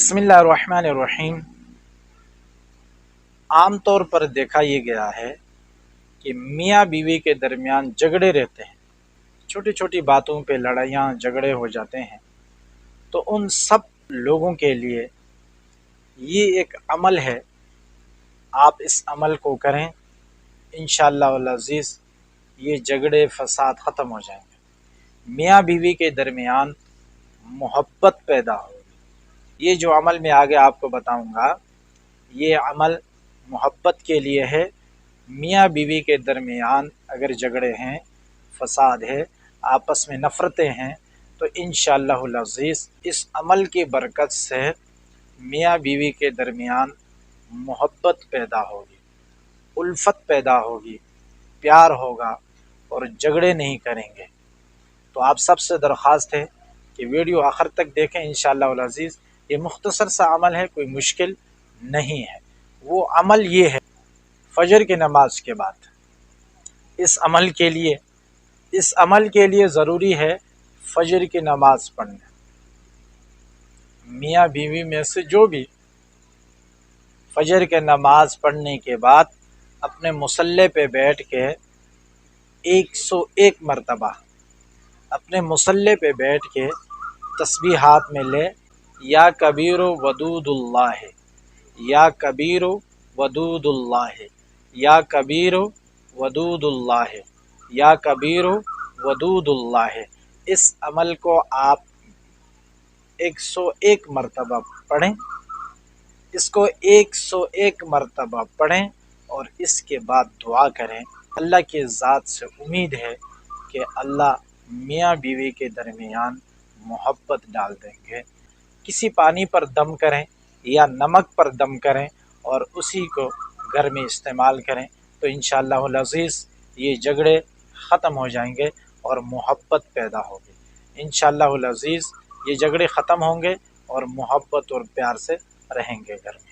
बिस्मिल्लाहिर्रहमानिर्रहीम। आम तौर पर देखा ये गया है कि मियाँ बीवी के दरमियान झगड़े रहते हैं, छोटी छोटी बातों पे लड़ाइयाँ झगड़े हो जाते हैं। तो उन सब लोगों के लिए ये एक अमल है, आप इस अमल को करें, इंशाअल्लाह वल अज़ीज़ ये झगड़े फसाद ख़त्म हो जाएंगे, मियाँ बीवी के दरमियान मोहब्बत पैदा होगी। ये जो अमल मैं आगे आपको बताऊंगा, ये अमल मोहब्बत के लिए है। मियाँ बीवी के दरमियान अगर झगड़े हैं, फसाद है, आपस में नफ़रतें हैं, तो इंशाअल्लाहुल अज़ीज़ इस अमल की बरकत से मियाँ बीवी के दरमियान मोहब्बत पैदा होगी, उल्फत पैदा होगी, प्यार होगा और झगड़े नहीं करेंगे। तो आप सबसे दरख्वास्त है कि वीडियो आखिर तक देखें इंशाअल्लाहुल अज़ीज़। ये मुख्तसर सा अमल है, कोई मुश्किल नहीं है। वो अमल ये है, फजर की नमाज के बाद इस अमल के लिए ज़रूरी है फजर की नमाज पढ़ना। मियाँ बीवी में से जो भी फजर के नमाज पढ़ने के बाद अपने मुसल्ले पे बैठ के 101 मरतबा अपने मुसल्ले पे बैठ के तस्बीह हाथ में ले, या कबीर वदूदुल्लाह, या कबीर वदूदुल्लाह, या कबीर वदूदुल्लाह, या कबीर वदूदुल्लाह। इस अमल को आप 101 मरतबा पढ़ें, इसको 101 मरतबा पढ़ें और इसके बाद दुआ करें। अल्लाह की ज़ात से उम्मीद है कि अल्लाह मियाँ बीवी के दरमियान मोहब्बत डाल देंगे। किसी पानी पर दम करें या नमक पर दम करें और उसी को घर में इस्तेमाल करें, तो इंशाअल्लाहुल अज़ीज़ ये झगड़े ख़त्म हो जाएंगे और मोहब्बत पैदा होगी। इंशाअल्लाहुल अज़ीज़ ये झगड़े ख़त्म होंगे और मोहब्बत और प्यार से रहेंगे घर में।